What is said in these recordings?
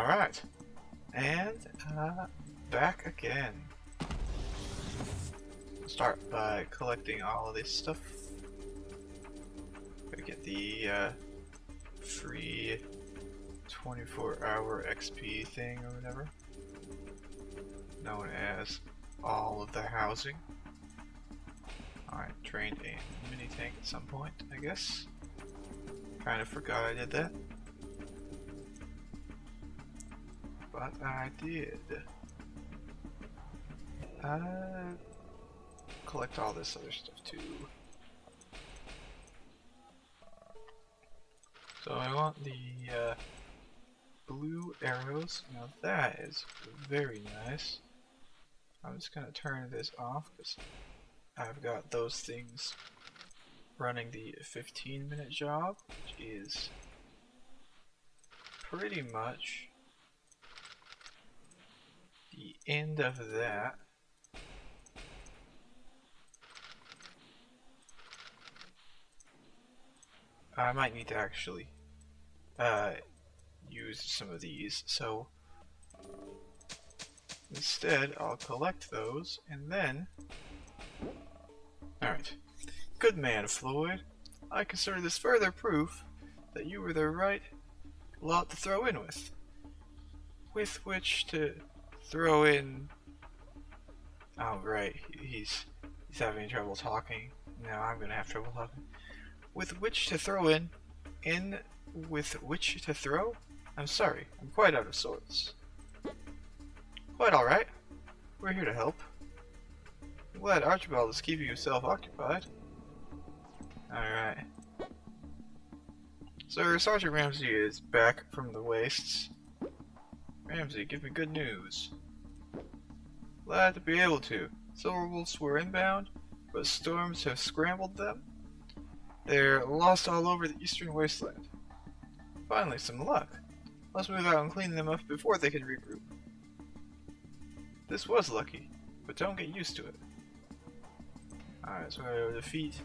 Alright, and back again. Start by collecting all of this stuff. Gotta get the free 24-hour XP thing or whatever, known as all of the housing. Alright, trained a mini tank at some point, I guess. Kind of forgot I did that. But I did. Collect all this other stuff too. So I want the blue arrows. Now that is very nice. I'm just gonna turn this off because I've got those things running the 15-minute job, which is pretty much the end of that. I might need to actually use some of these, so instead I'll collect those and then... Alright. Good man, Floyd. I consider this further proof that you were the right lot to throw in with. With which to throw in... Oh, right. He's having trouble talking. Now I'm gonna have trouble talking. With which to throw in with which to throw? I'm sorry, I'm quite out of sorts. Quite alright. We're here to help. I'm glad Archibald is keeping himself occupied. Alright. Sir, Sergeant Ramsey is back from the wastes. Ramsey, give me good news. Glad to be able to. Silverwolves were inbound, but storms have scrambled them. They're lost all over the eastern wasteland. Finally, some luck. Let's move out and clean them up before they can regroup. This was lucky, but don't get used to it. Alright, so we're gonna defeat...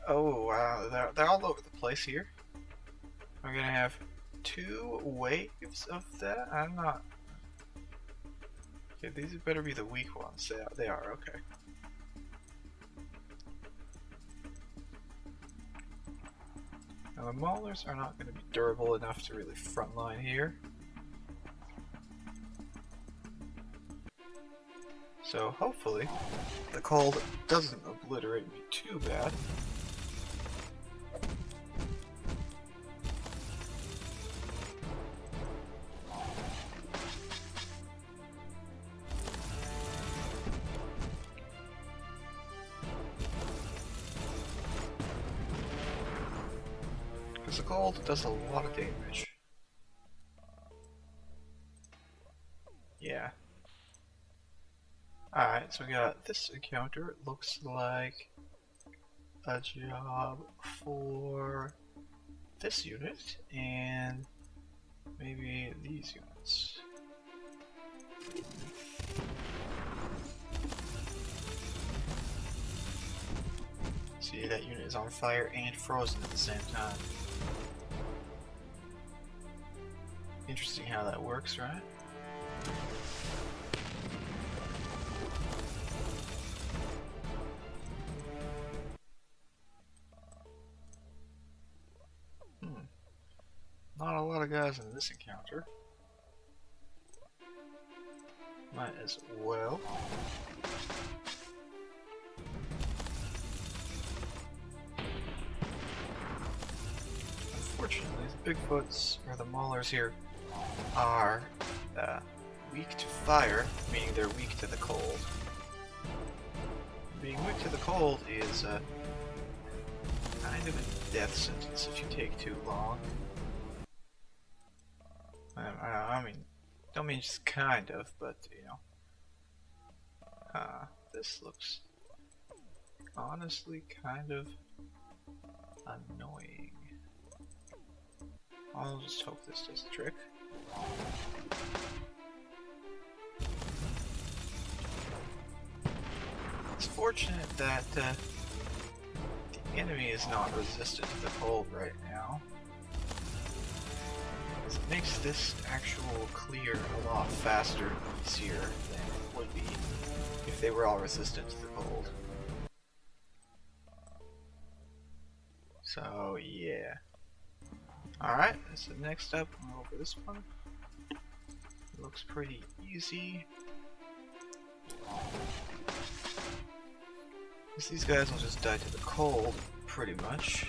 Oh wow, they're all over the place here. We're gonna have 2 waves of that? I'm not... Okay, these better be the weak ones. They are, okay. Now the maulers are not going to be durable enough to really frontline here. So hopefully the cold doesn't obliterate me too bad. The cold does a lot of damage. Yeah. Alright, so we got this encounter. It looks like a job for this unit and maybe these units. See, that unit is on fire and frozen at the same time. Interesting how that works, right? Not a lot of guys in this encounter. Might as well. Unfortunately, the Bigfoots, or the Maulers here, are weak to fire, meaning they're weak to the cold. Being weak to the cold is kind of a death sentence if you take too long. I mean, don't mean just kind of, but you know. This looks honestly kind of annoying. I'll just hope this does the trick. It's fortunate that the enemy is not resistant to the cold right now. it makes this actual clear a lot faster and easier than it would be if they were all resistant to the cold. So yeah. Alright, so next up, we'll go over this one. It looks pretty easy. These guys will just die to the cold, pretty much.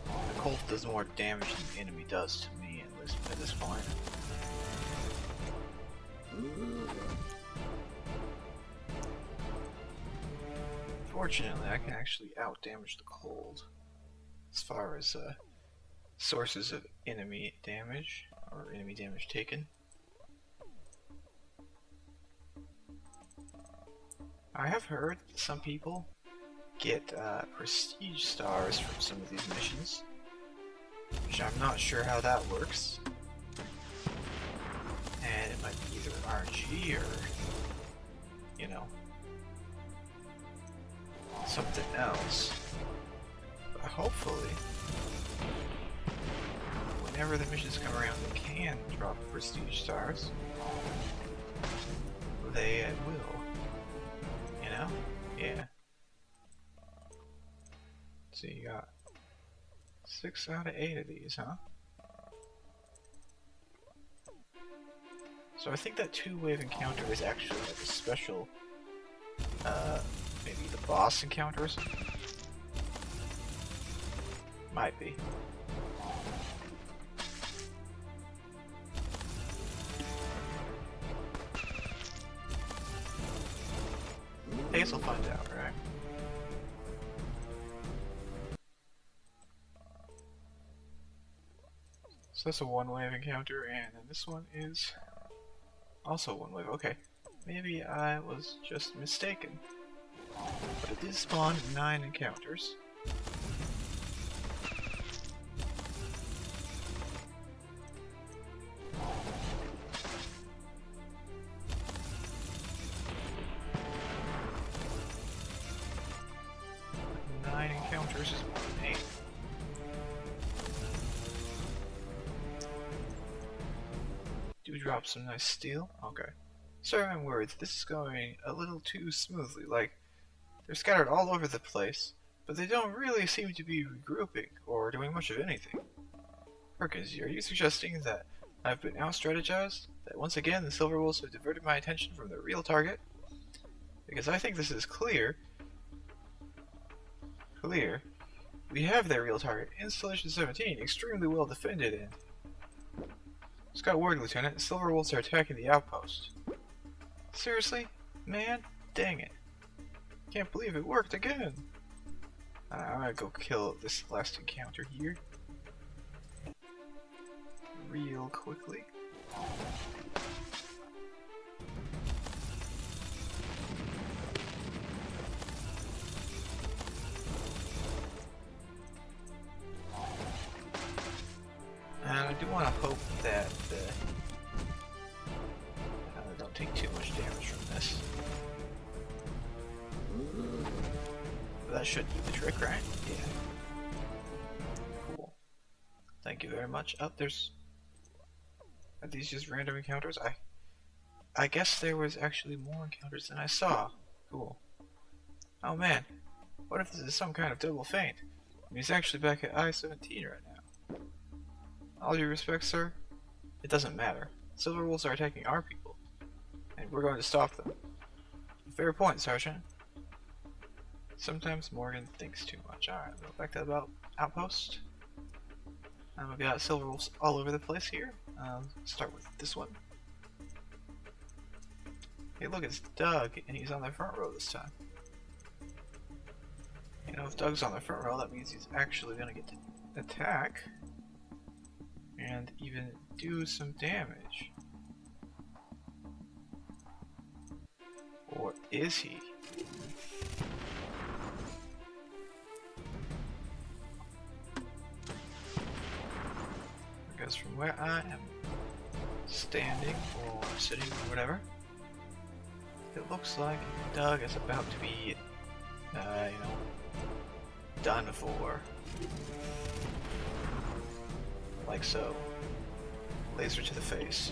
The cold does more damage than the enemy does to me, at least at this point. Fortunately, I can actually out-damage the cold as far as sources of enemy damage, or enemy damage taken. I have heard that some people get prestige stars from some of these missions, which I'm not sure how that works. And it might be either RNG or, you know, something else. But hopefully, whenever the missions come around that can drop prestige stars, they will. You know? Yeah. So you got 6 out of 8 of these, huh? So I think that 2-wave encounter is actually like a special, maybe the boss encounter or something? Might be. I guess we'll find out, right? So that's a 1-wave encounter, and then this one is also 1-wave. Okay, maybe I was just mistaken. But it did spawn 9 encounters. Encounters is more than 8. Do drop some nice steel. Okay. Sorry, I'm worried. This is going a little too smoothly. Like, they're scattered all over the place, but they don't really seem to be regrouping or doing much of anything. Perkins, are you suggesting that I've been out-strategized? That once again the Silver Wolves have diverted my attention from the real target? Because I think this is clear. We have their real target, Installation 17, extremely well defended, and... Just got word, Lieutenant, Silver Wolves are attacking the Outpost. Seriously? Man? Dang it. Can't believe it worked again. I'm gonna go kill this last encounter here. Real quickly. And I do want to hope that I don't take too much damage from this. But that should do the trick, right? Yeah. Cool. Thank you very much. Oh, are these just random encounters? I guess there was actually more encounters than I saw. Cool. Oh man. What if this is some kind of double feint? He's actually back at I-17 right now. All due respect, sir, it doesn't matter. Silver Wolves are attacking our people, and we're going to stop them. Fair point, Sergeant. Sometimes Morgan thinks too much. Alright, go back to the Outpost. We've got Silver Wolves all over the place here. Start with this one. Hey look, it's Doug, and he's on the front row this time. You know, if Doug's on the front row, that means he's actually going to get to attack. And even do some damage. Or is he? Because from where I am standing or sitting or whatever, it looks like Doug is about to be, you know, done for. like so. Laser to the face.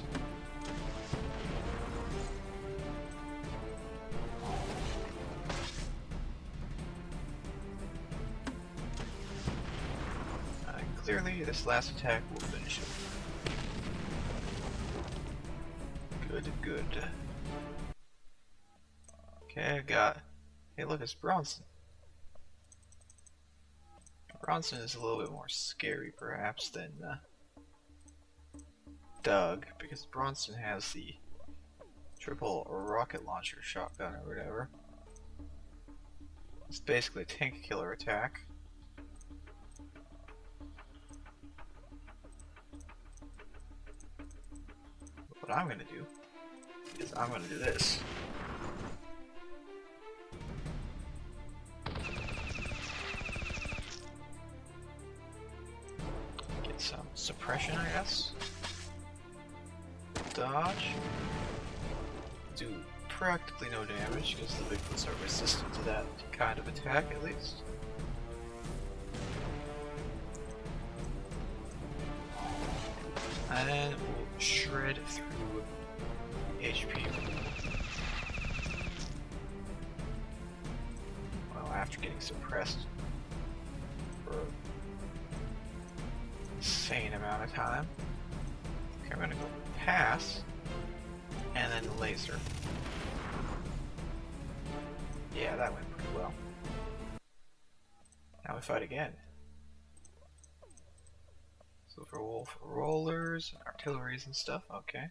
Clearly, this last attack will finish him. Good, good. Okay, I got... Hey look, it's Bronson. Bronson is a little bit more scary, perhaps, than Doug, because Bronson has the triple rocket launcher shotgun or whatever. It's basically a tank killer attack. What I'm gonna do is I'm gonna do this. Get some suppression, I guess. Dodge. Do practically no damage because the Bigfoots are resistant to that kind of attack, at least. And then we'll shred through HP. Well, after getting suppressed for an insane amount of time. Okay, I'm gonna go pass, and then laser. Yeah, that went pretty well. Now we fight again. Silver Wolf rollers, artilleries and stuff, okay.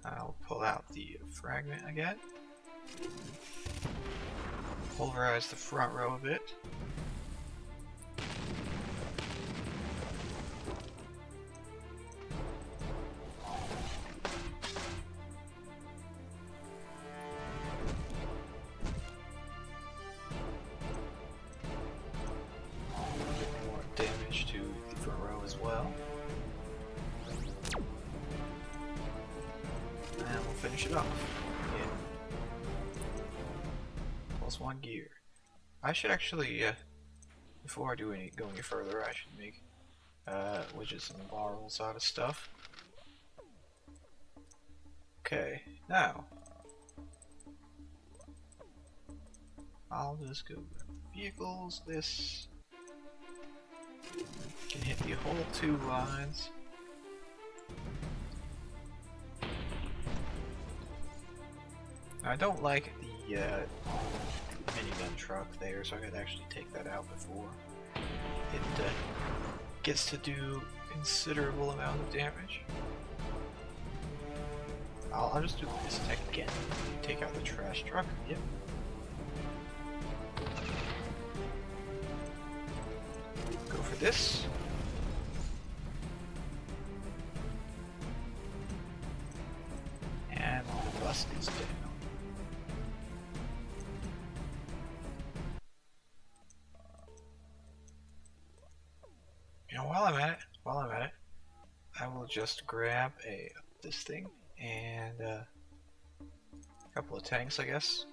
I'll pull out the fragment again. Pulverize the front row a bit. Finish it off. Yeah. +1 gear. I should actually, before I do go any further, I should make widgets and barrels out of stuff. Okay, now I'll just go grab the vehicles. This can hit the whole 2 lines. I don't like the minigun truck there, so I gotta actually take that out before it gets to do considerable amount of damage. I'll just do this attack again. Take out the trash truck. Yep. Go for this. And the bus is down. You know, while I'm at it, I will just grab this thing and a couple of tanks, I guess.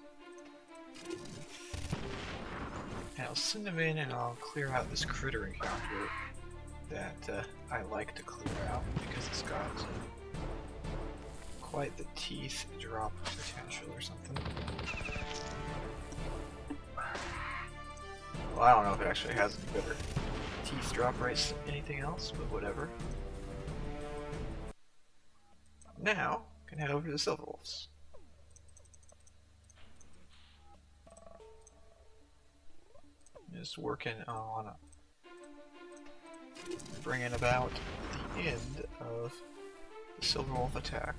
And I'll send them in and I'll clear out this critter encounter that I like to clear out because it's got quite the teeth drop potential or something. Well, I don't know if it actually has any better teeth drop rates than anything else, but whatever. Now, can head over to the Silver Wolves. Just working on bringing about the end of the Silver Wolf attack.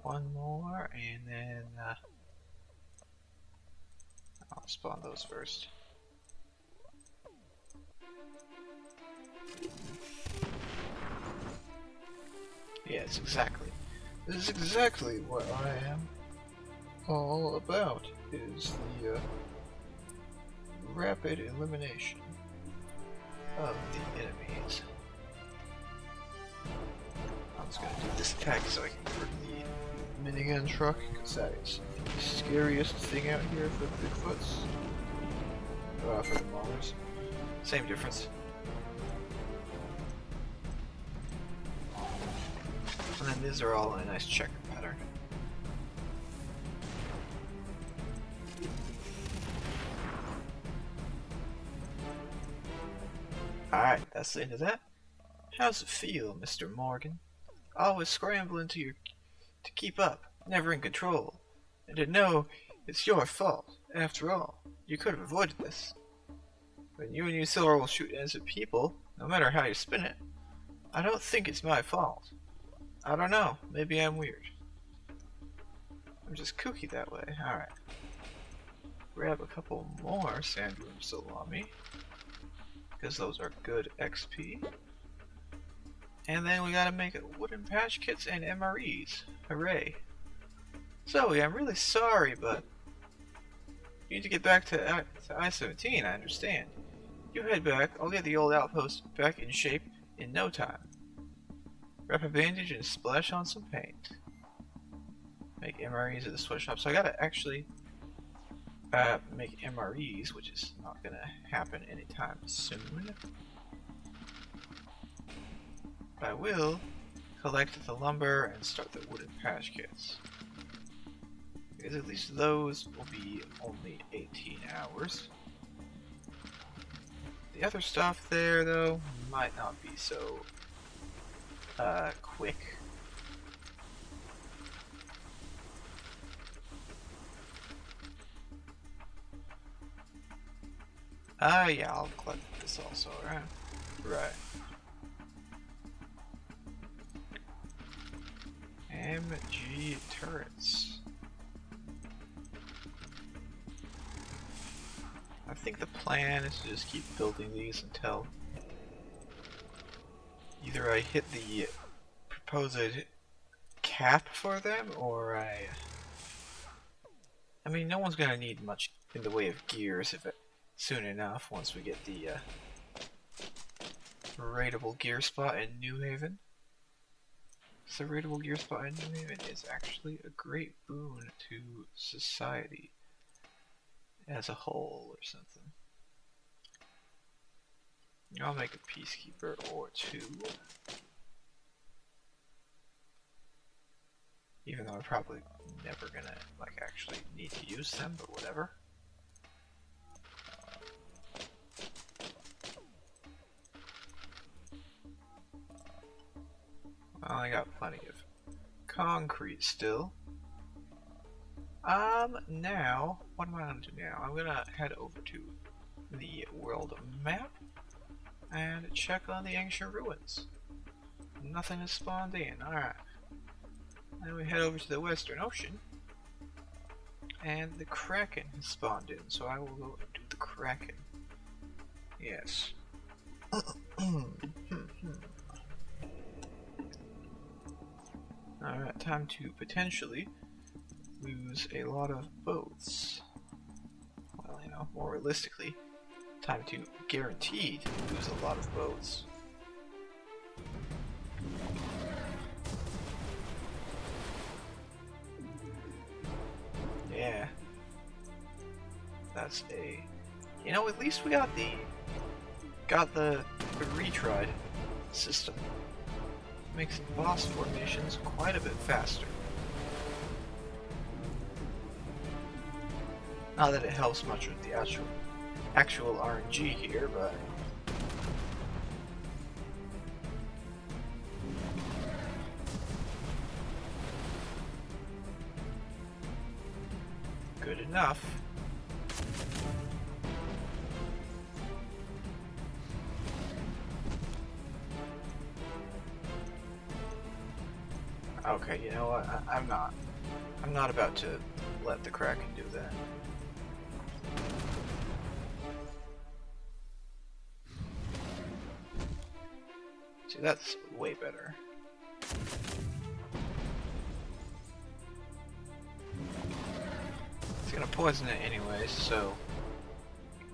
One more, and then I'll spawn those first. Yes, exactly. This is exactly what I am all about, is the rapid elimination of the enemies. I'm just gonna do this attack so I can work the minigun truck, because that is the scariest thing out here for Bigfoots. For the Mars. Same difference. And then these are all in a nice checker pattern. Alright, that's the end of that. How's it feel, Mr. Morgan? Always scrambling to keep up, never in control, and to know it's your fault. After all, you could have avoided this. When you and Usilver will shoot innocent people, no matter how you spin it, I don't think it's my fault. I don't know, maybe I'm weird. I'm just kooky that way. Alright. Grab a couple more Sandworm salami, because those are good XP. And then we gotta make wooden patch kits and MREs. Hooray. Zoe, I'm really sorry, but you need to get back to I-17, I understand. You head back, I'll get the old outpost back in shape in no time. Wrap a bandage and splash on some paint. Make MREs at the sweatshop. So I gotta actually make MREs, which is not gonna happen anytime soon. But I will collect the lumber and start the wooden patch kits. Because at least those will be only 18 hours. The other stuff there, though, might not be so quick. Yeah, I'll collect this also, right? Right. MG turrets. I think the plan is to just keep building these until either I hit the proposed cap for them, or I mean, no one's gonna need much in the way of gears if it soon enough once we get the raidable gear spot in New Haven. So raidable gear spot in New Haven is actually a great boon to society as a whole or something. I'll make a peacekeeper or two. Even though I'm probably never gonna actually need to use them, but whatever. Well, I got plenty of concrete still. Now, what am I gonna do now? I'm gonna head over to the world map and check on the ancient ruins. Nothing has spawned in, alright. Then we head over to the Western Ocean, and the Kraken has spawned in, so I will go do the Kraken. Yes. Alright, time to potentially lose a lot of boats. Well, you know, more realistically, time to guarantee to lose a lot of boats. Yeah. That's a... You know, at least we got the retried system. Makes boss formations quite a bit faster. Not that it helps much with the actual RNG here, but good enough. Okay, you know what? I'm not about to let the Kraken do that. See, that's way better. gonna poison it anyways, so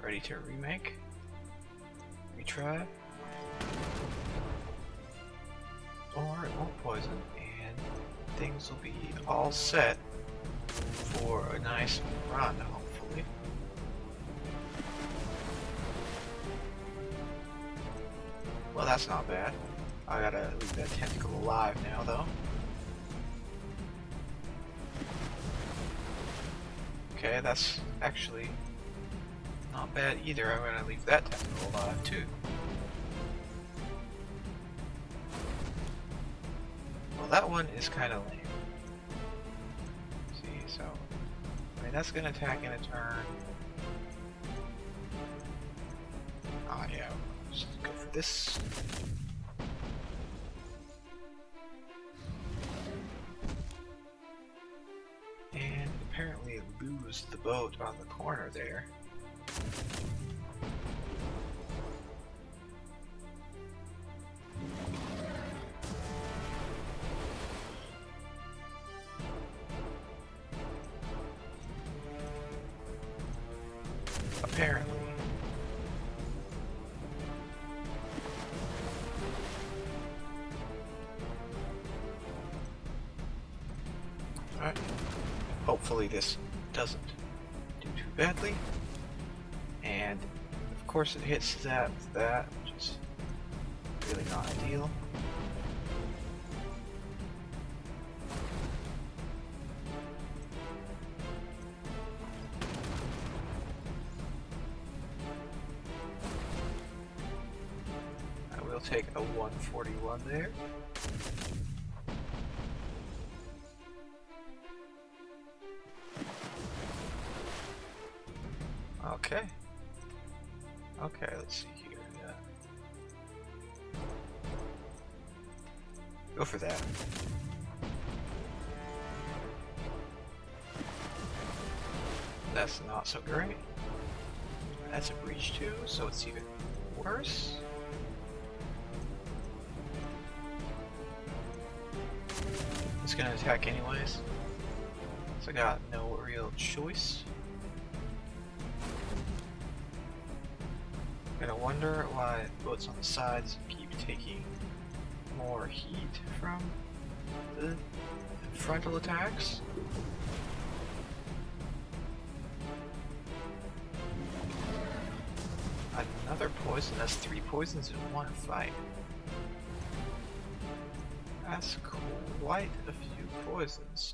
ready to remake? Retry? Or it won't poison, and things will be all set for a nice run, hopefully. Well, that's not bad. I gotta leave that tentacle alive now, though. Okay, that's actually not bad either. I'm gonna leave that tentacle alive, too. Well, that one is kind of lame. See, so... I mean, that's gonna attack in a turn. Oh, yeah. Just go for this. And apparently lose the boat on the corner there. Apparently. Alright. Hopefully this doesn't do too badly. And of course it hits that with that, which is really not ideal. I will take a 141 there. Okay. Okay, let's see here. Yeah. Go for that. That's not so great. That's a breach too, so it's even worse. It's gonna attack anyways. So I got no real choice. Gonna wonder why boats on the sides keep taking more heat from the frontal attacks. Another poison. That's 3 poisons in one fight. That's quite a few poisons.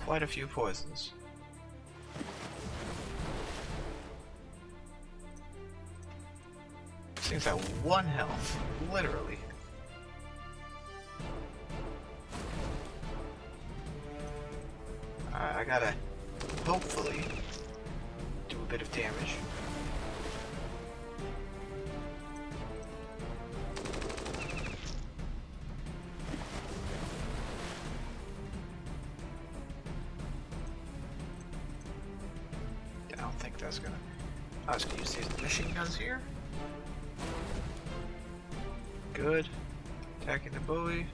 Quite a few poisons. This thing's at 1 health, literally. I gotta hopefully do a bit of damage. I was gonna use these machine guns here. Good. Attacking the buoy.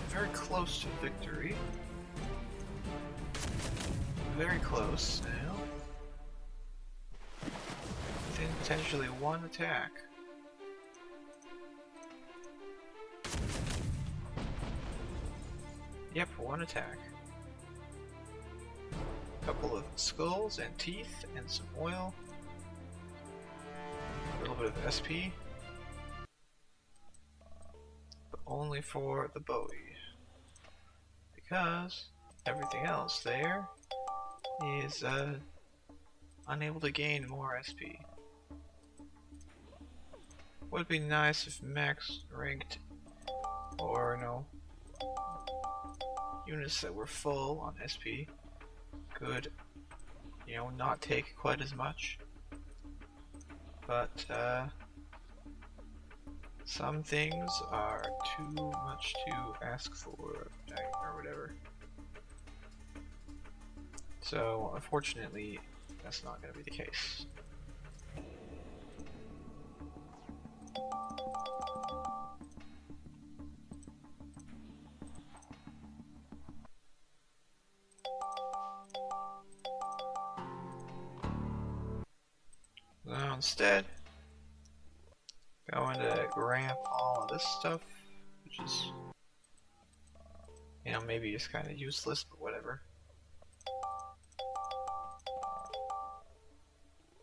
Very close to victory. Very close now. Within potentially 1 attack. Yep, 1 attack. Couple of skulls and teeth and some oil. A little bit of SP. But only for the Bowie. Because everything else there is unable to gain more SP. Would be nice if max ranked or no units that were full on SP could, you know, not take quite as much. But some things are too much to ask for, or whatever. So unfortunately, that's not going to be the case. So instead, going to ramp all of this stuff, which is, you know, maybe it's kind of useless, but whatever.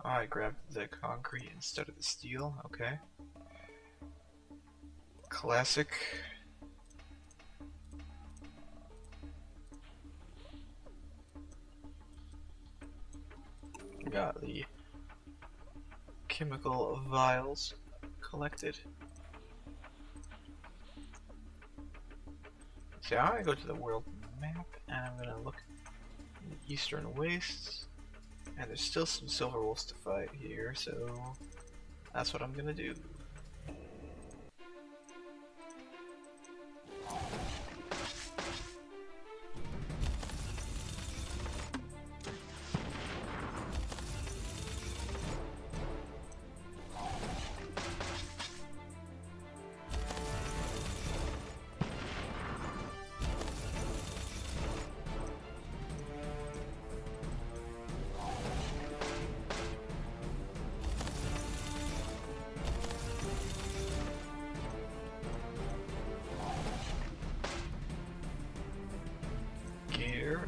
Oh, I grabbed the concrete instead of the steel, okay. Classic. Got the chemical vials collected. So I'm gonna go to the world map and I'm gonna look in the eastern wastes. And there's still some silver wolves to fight here, so that's what I'm gonna do.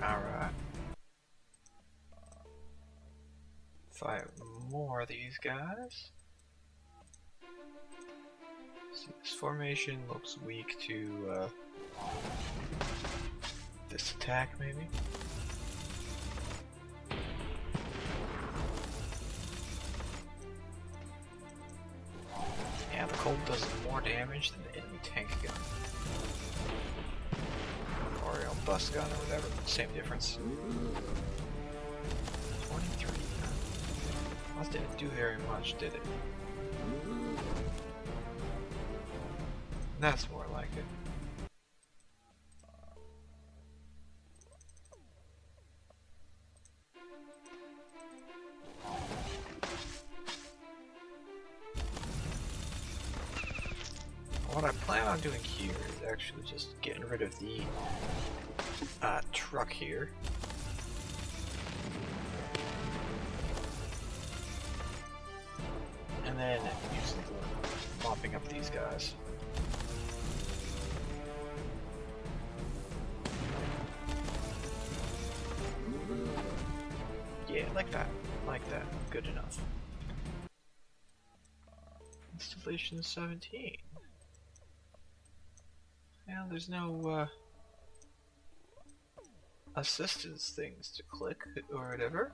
Alright. Fight more of these guys. See, this formation looks weak to this attack, maybe. Yeah, the cold does more damage than the enemy tank gun. Or, you know, bus gun or whatever, same difference. 23. That didn't do very much, did it? That's more like it. What I plan on doing here is actually just getting rid of the truck here. And then using the mopping up these guys. Yeah, like that. Like that. Good enough. Installation 17. Well, there's no assistance things to click or whatever.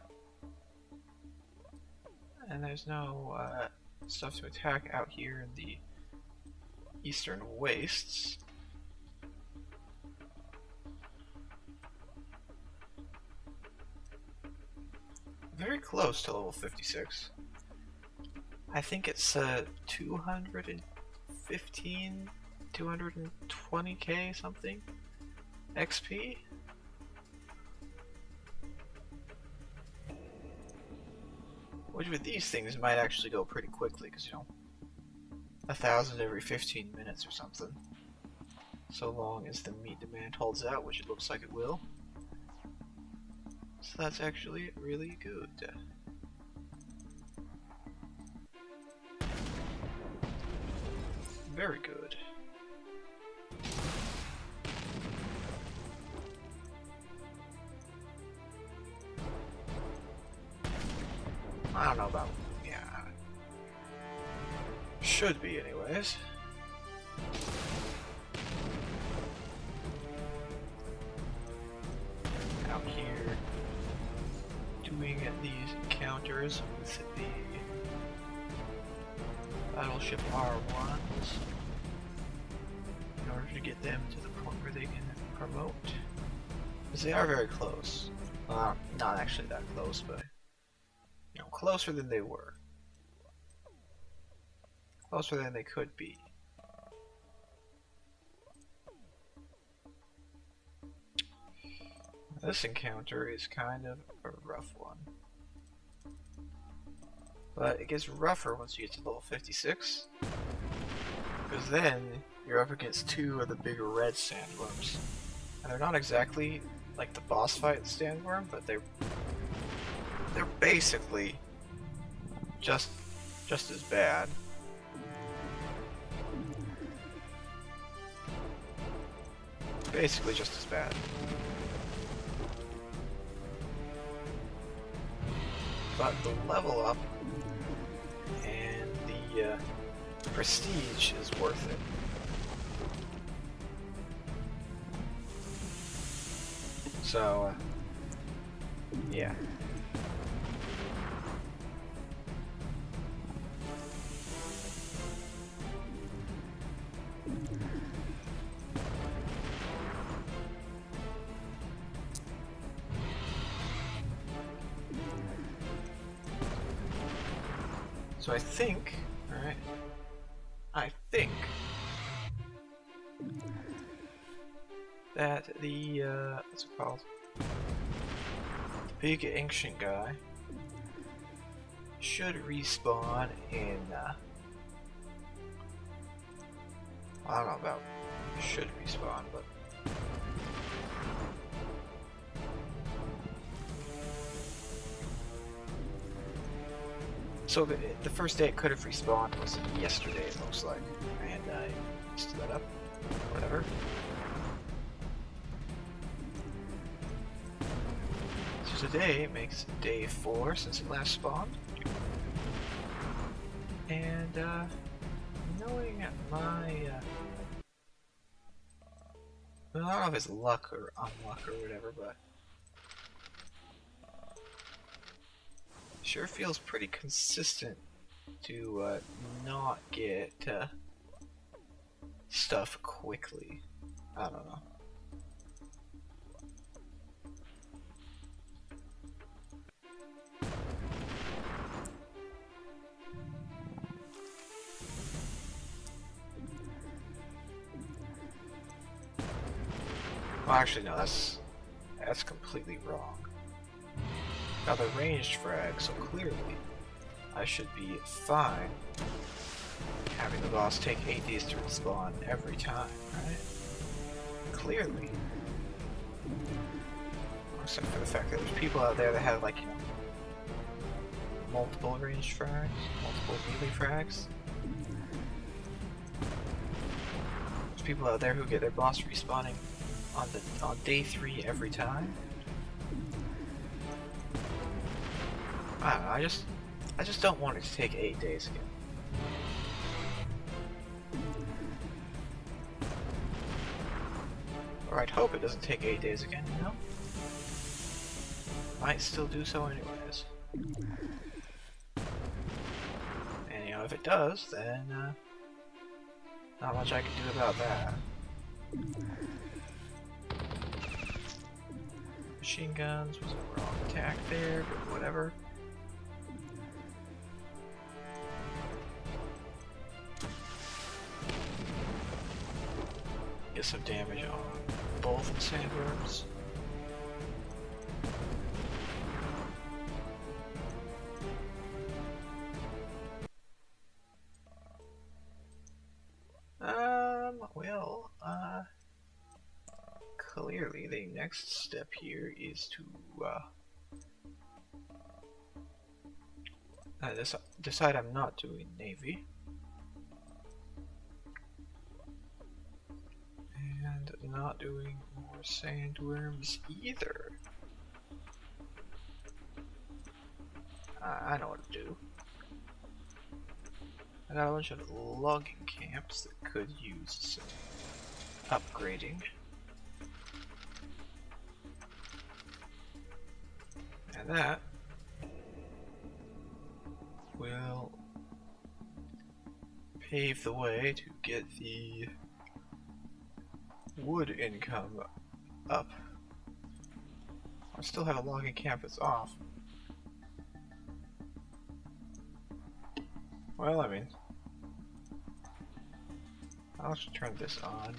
And there's no stuff to attack out here in the eastern wastes. Very close to level 56. I think it's 215, 220k something XP. Which with these things might actually go pretty quickly, because, you know, 1,000 every 15 minutes or something. So long as the meat demand holds out, which it looks like it will. So that's actually really good. Very good. I don't know about, yeah. Should be anyways. Out here, doing these encounters with the battleship R1s in order to get them to the point where they can promote. Because they are very close. Well, not actually that close, but, you know, closer than they were. Closer than they could be. This encounter is kind of a rough one. But it gets rougher once you get to level 56. Because then you're up against two of the bigger red sandworms. And they're not exactly like the boss fight sandworm, but they're basically just as bad. Basically just as bad. But the level up and the prestige is worth it. So, yeah. So I think, alright, I think that the, what's it called? The big ancient guy should respawn in, I don't know about should respawn, but so the first day it could have respawned was yesterday, it looks like, and I messed that up. Whatever. So today makes day 4 since it last spawned, and knowing my well, I don't know if it's luck or unluck or whatever, but sure feels pretty consistent to not get stuff quickly. I don't know. Well, actually, no, that's completely wrong. Got the ranged frag, so clearly I should be fine having the boss take 8 days to respawn every time, right? Clearly. Except for the fact that there's people out there that have, like, you know, multiple ranged frags, multiple melee frags. There's people out there who get their boss respawning on day 3 every time. I don't know, I just don't want it to take 8 days again. Or I'd hope it doesn't take 8 days again, you know? Might still do so anyways. And you know, if it does, then not much I can do about that. Machine guns was a wrong attack there, but whatever. Get some damage on both sandworms. Well, clearly the next step here is to decide I'm not doing Navy. And not doing more sandworms either. I know what to do. I got a bunch of logging camps that could use some upgrading. And that will pave the way to get the wood income up. I still have a logging camp that's off. Well, I mean, I'll just turn this on.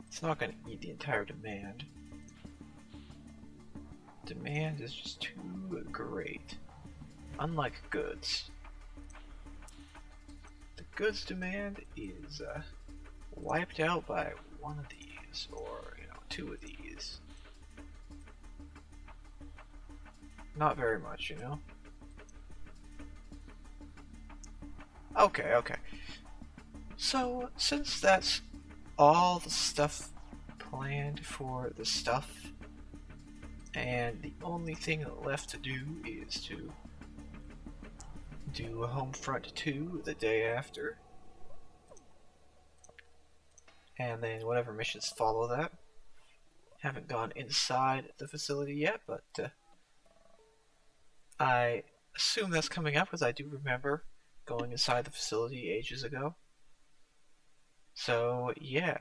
It's not going to eat the entire demand. Demand is just too great. unlike goods, the goods demand is wiped out by one of these, or two of these. Not very much, Okay, okay. So, since that's all the stuff planned for the stuff, and the only thing left to do is to do Homefront 2 the day after, and then whatever missions follow that. Haven't gone inside the facility yet, but I assume that's coming up because I do remember going inside the facility ages ago. So, yeah.